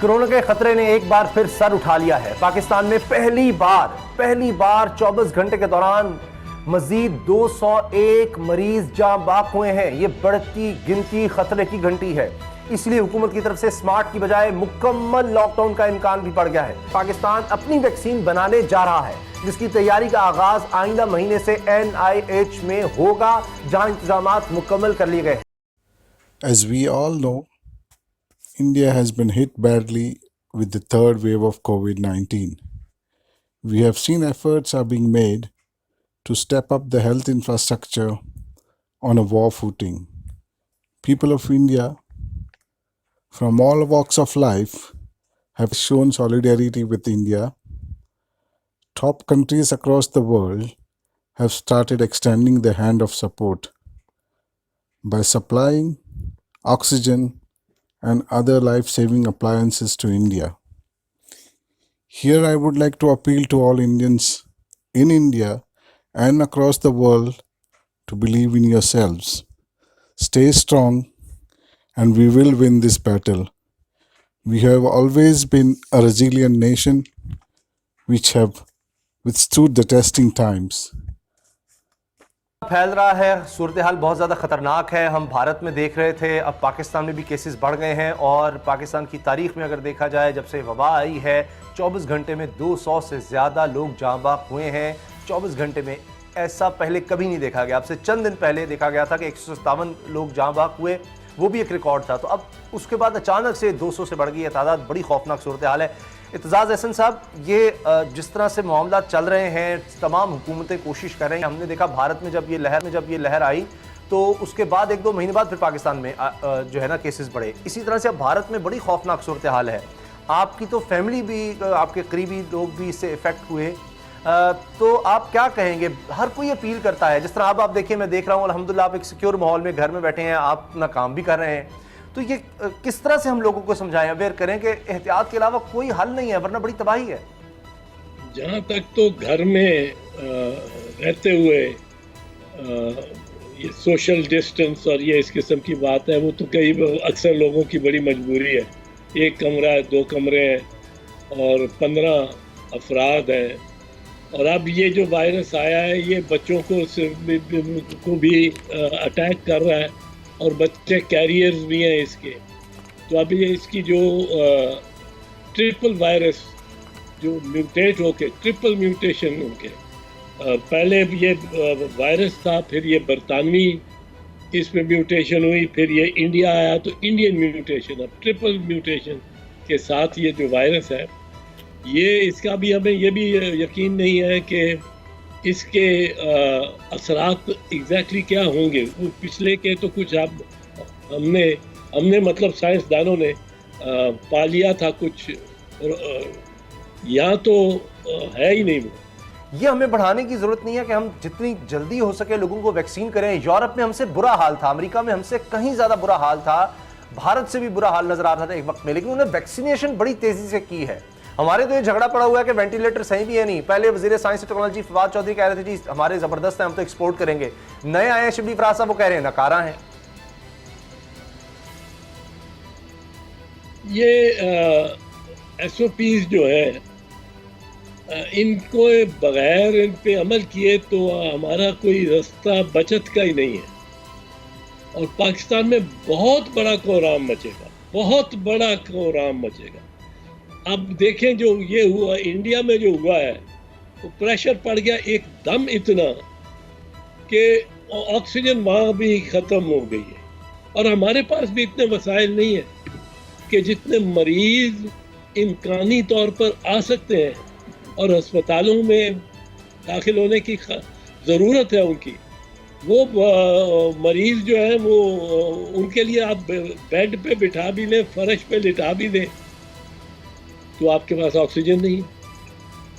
Corona کے خطرے نے ایک بار پھر سر اٹھا لیا ہے۔ پاکستان میں پہلی بار 24 گھنٹے کے دوران مزید 201 مریض جاں باق ہوئے ہیں۔ یہ بڑھتی گنتی خطرے کی گھنٹی ہے، اس لیے حکومت کی طرف سے سمارٹ کی بجائے مکمل لاک ڈاؤن کا امکان بھی پڑ گیا ہے۔ پاکستان اپنی ویکسین بنانے جا رہا ہے، جس کی تیاری کا آغاز آئندہ مہینے سے NIH میں ہوگا، جہاں انتظامات مکمل کر لیے گئے ہیں۔ As we all know, India has been hit badly with the third wave of COVID-19. We have seen efforts are being made to step up the health infrastructure on a war footing. People of India from all walks of life have shown solidarity with India. Top countries across the world have started extending their hand of support by supplying oxygen and other life-saving appliances to India. Here I would like to appeal to all Indians in India and across the world to believe in yourselves. Stay strong and we will win this battle. We have always been a resilient nation which have withstood the testing times. پھیل رہا ہے، صورتحال بہت زیادہ خطرناک ہے۔ ہم بھارت میں دیکھ رہے تھے، اب پاکستان میں بھی کیسز بڑھ گئے ہیں، اور پاکستان کی تاریخ میں اگر دیکھا جائے جب سے وبا آئی ہے 24 گھنٹے میں 200 سے زیادہ لوگ جاں باق ہوئے ہیں۔ 24 گھنٹے میں ایسا پہلے کبھی نہیں دیکھا گیا۔ اب سے چند دن پہلے دیکھا گیا تھا کہ 157 لوگ جاں باق ہوئے، وہ بھی ایک ریکارڈ تھا۔ تو اب اس کے بعد اچانک سے 200 سے بڑھ گئی ہے تعداد، بڑی خوفناک صورتحال ہے۔ اعتزاز احسن صاحب، یہ جس طرح سے معاملات چل رہے ہیں، تمام حکومتیں کوشش کر رہی ہیں۔ ہم نے دیکھا بھارت میں جب یہ لہر آئی تو اس کے بعد 1-2 مہینے بعد پھر پاکستان میں جو ہے نا کیسز بڑھے۔ اسی طرح سے اب بھارت میں بڑی خوفناک صورتحال ہے۔ آپ کی تو فیملی بھی، آپ کے قریبی لوگ بھی اس سے افیکٹ ہوئے، تو آپ کیا کہیں گے؟ ہر کوئی اپیل کرتا ہے، جس طرح اب آپ دیکھیں، میں دیکھ رہا ہوں الحمدللہ آپ ایک سیکیور ماحول میں گھر میں بیٹھے ہیں، آپ اپنا کام بھی کر رہے ہیں، تو یہ کس طرح سے ہم لوگوں کو سمجھائیں، اویئر کریں کہ احتیاط کے علاوہ کوئی حل نہیں ہے ورنہ بڑی تباہی ہے؟ جہاں تک تو گھر میں رہتے ہوئے یہ سوشل ڈسٹنس اور یہ اس قسم کی بات ہے، وہ تو اکثر لوگوں کی بڑی مجبوری ہے۔ ایک کمرہ ہے، 2 کمرے ہیں اور 15 افراد ہیں، اور اب یہ جو وائرس آیا ہے یہ بچوں کو بھی اٹیک کر رہا ہے، اور بچے کیریئرز بھی ہیں اس کے۔ تو اب یہ اس کی جو ٹرپل وائرس جو میوٹیٹ ہو کے، ٹرپل میوٹیشن ہو کے، پہلے یہ وائرس تھا، پھر یہ برطانوی اس میں میوٹیشن ہوئی، پھر یہ انڈیا آیا تو انڈین میوٹیشن، اب ٹرپل میوٹیشن کے ساتھ یہ جو وائرس ہے، یہ اس کا بھی ہمیں یہ بھی یقین نہیں ہے کہ اس کے اثرات ایگزیکٹلی کیا ہوں گے۔ وہ پچھلے کے تو کچھ اب ہم نے مطلب سائنسدانوں نے پا لیا تھا کچھ، یہاں تو ہے ہی نہیں۔ وہ یہ ہمیں بڑھانے کی ضرورت نہیں ہے کہ ہم جتنی جلدی ہو سکے لوگوں کو ویکسین کریں۔ یورپ میں ہم سے برا حال تھا، امریکہ میں ہم سے کہیں زیادہ برا حال تھا، بھارت سے بھی برا حال نظر آ رہا تھا ایک وقت میں، لیکن انہوں نے ویکسینیشن بڑی تیزی سے کی ہے۔ ہمارے تو یہ جھگڑا پڑا ہوا ہے کہ وینٹیلیٹر صحیح بھی ہے نہیں۔ پہلے وزیر سائنس ٹیکنالوجی فواد چودھری کہہ رہے تھے جی ہمارے زبردست ہیں، ہم تو ایکسپورٹ کریں گے۔ نئے آئے ہیں شبلی فراز صاحب، وہ کہہ رہے ہیں ناکارہ ہیں۔ یہ SOPs جو ہے، ان کو بغیر ان پہ عمل کیے تو ہمارا کوئی رستہ بچت کا ہی نہیں ہے، اور پاکستان میں بہت بڑا کوہرام مچے گا، بہت بڑا کوہرام مچے گا۔ اب دیکھیں جو یہ ہوا انڈیا میں جو ہوا ہے، وہ پریشر پڑ گیا ایک دم اتنا کہ آکسیجن وہاں بھی ختم ہو گئی ہے، اور ہمارے پاس بھی اتنے وسائل نہیں ہیں کہ جتنے مریض امکانی طور پر آ سکتے ہیں اور ہسپتالوں میں داخل ہونے کی ضرورت ہے ان کی، وہ مریض جو ہیں وہ ان کے لیے آپ بیڈ پہ بٹھا بھی لیں، فرش پہ لٹا بھی دیں، تو آپ کے پاس آکسیجن نہیں ہے۔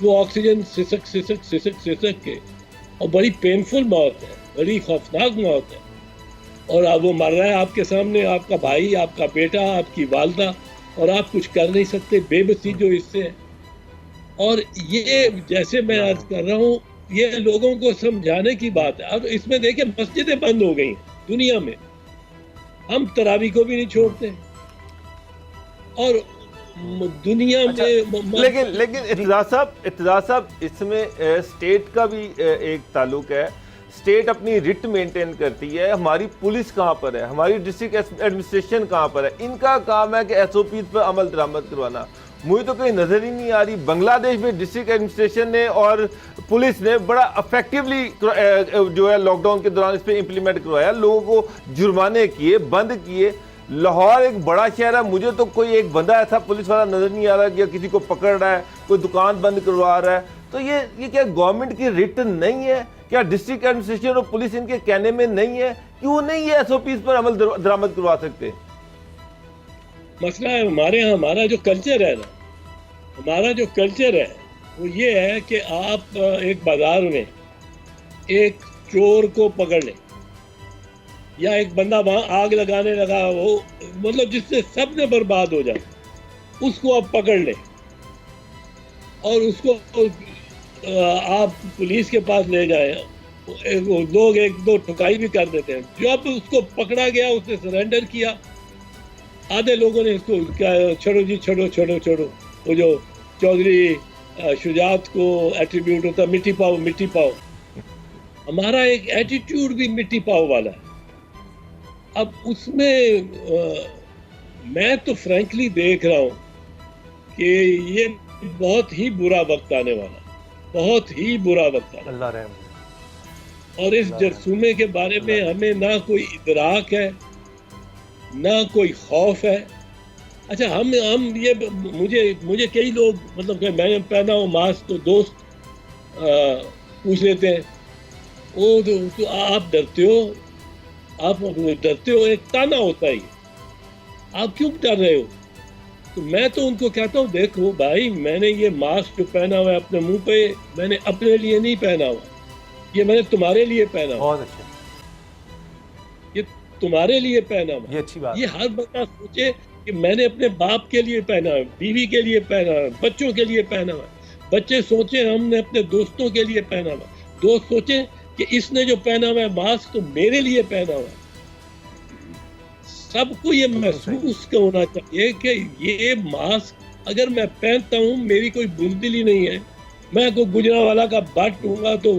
وہ آکسیجن سسک کے، اور بڑی پینفل موت ہے، بڑی خوفناک موت ہے، اور اب وہ مر رہا ہے آپ کے سامنے، آپ کا بھائی، آپ کا بیٹا، آپ کی والدہ، اور آپ کچھ کر نہیں سکتے، بے بسی جو اس سے ہے۔ اور یہ جیسے میں عرض کر رہا ہوں، یہ لوگوں کو سمجھانے کی بات ہے۔ اب اس میں دیکھیں مسجدیں بند ہو گئی ہیں دنیا میں، ہم تراویح کو بھی نہیں چھوڑتے، اور دنیا میں لیکن اتزاز صاحب اس میں اسٹیٹ کا بھی ایک تعلق ہے. اسٹیٹ اپنی رٹ مینٹین کرتی ہے, ہماری پولیس کہاں پر ہے, ہماری ڈسٹرکٹ ایڈمنسٹریشن کہاں پر ہے, ان کا کام ہے کہ ایس او پیز پر عمل درآمد کروانا. مجھے تو کہیں نظر ہی نہیں آ رہی. بنگلہ دیش میں ڈسٹرکٹ ایڈمنسٹریشن نے اور پولیس نے بڑا افیکٹولی جو ہے لاک ڈاؤن کے دوران اس پہ امپلیمنٹ کروایا, لوگوں کو جرمانے کیے, بند کیے. لاہور ایک بڑا شہر ہے, مجھے تو کوئی ایک بندہ ایسا پولیس والا نظر نہیں آ رہا کہ کسی کو پکڑ رہا ہے, کوئی دکان بند کروا رہا ہے. تو یہ کیا گورنمنٹ کی رٹ نہیں ہے؟ کیا ڈسٹرکٹ ایڈمنسٹریشن اور پولیس ان کے کہنے میں نہیں ہے؟ کیوں نہیں یہ ایس او پیز پر عمل درآمد کروا سکتے؟ مسئلہ ہے ہمارے یہاں, ہمارا جو کلچر ہے نا, ہمارا جو کلچر ہے وہ یہ ہے کہ آپ ایک بازار میں ایک چور کو پکڑ لیں یا ایک بندہ وہاں آگ لگانے لگا, وہ مطلب جس سے سب نے برباد ہو جائے, اس کو آپ پکڑ لیں اور اس کو آپ پولیس کے پاس لے جائیں. لوگ ایک دو ٹھکائی بھی کر دیتے ہیں. جب اس کو پکڑا گیا, اس نے سرنڈر کیا, آدھے لوگوں نے اس کو چھوڑو جی چھوڑو چھوڑو چھوڑو. وہ جو چودھری شجاعت کو ایٹریبیوٹ ہوتا مٹی پاؤ مٹی پاؤ, ہمارا ایک ایٹیٹیوڈ بھی مٹی پاؤ والا ہے. اب اس میں تو فرینکلی دیکھ رہا ہوں کہ یہ بہت ہی برا وقت آنے والا, بہت ہی برا وقت آنے والا. اللہ رحم. اور اس جرثومے کے بارے میں ہمیں نہ کوئی ادراک ہے, نہ کوئی خوف ہے. اچھا ہم یہ مجھے کئی لوگ مطلب کہ میں نے پہنا ہوں ماسک تو دوست پوچھ لیتے ہیں, وہ تو آپ ڈرتے ہو, آپ ڈرتے ہو, ایک تانا ہوتا ہے, آپ کیوں ڈر رہے ہو؟ تو میں تو ان کو کہتا ہوں دیکھو بھائی, میں نے یہ ماسک جو پہنا ہوا ہے اپنے منہ پہ, میں نے اپنے لیے نہیں پہنا ہوا, یہ میں نے تمہارے لیے پہنا ہوا. بہت اچھا, یہ تمہارے لیے پہنا ہوا. یہ اچھی بات. یہ ہر بندہ سوچے کہ میں نے اپنے باپ کے لیے پہنا ہے, بیوی کے لیے پہنا ہے, بچوں کے لیے پہنا ہوا. بچے سوچیں ہم نے اپنے دوستوں کے لیے پہنا ہوا, دوست سوچیں کہ اس نے جو پہنا ہوا ہے ماسک تو میرے لیے پہنا ہوا ہے. سب کو یہ محسوس ہونا چاہیے کہ یہ ماسک اگر میں پہنتا ہوں, میری کوئی بزدلی نہیں ہے, میں کوئی گجرا والا کا بٹ ہوں گا تو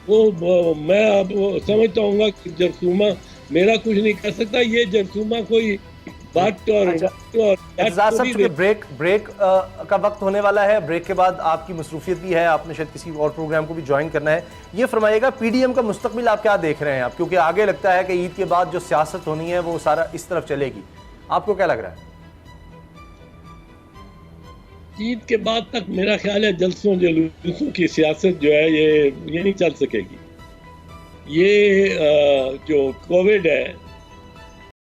وہ میں اب سمجھتا ہوں گا کہ جرثومہ میرا کچھ نہیں کر سکتا. یہ جرثومہ کوئی بٹ اور اعتزاز صاحب, چونکہ بریک کا وقت ہونے والا ہے, بریک کے بعد آپ کی مصروفیت بھی ہے, آپ نے شاید کسی اور پروگرام کو بھی جوائن کرنا ہے. یہ فرمائیے گا پی ڈی ایم کا مستقبل آپ کیا دیکھ رہے ہیں آپ, کیونکہ آگے لگتا ہے کہ عید کے بعد جو سیاست ہونی ہے وہ سارا اس طرف چلے گی, آپ کو کیا لگ رہا ہے؟ عید کے بعد تک میرا خیال ہے جلسوں جلوسوں کی سیاست جو ہے یہ نہیں چل سکے گی. یہ جو کووڈ ہے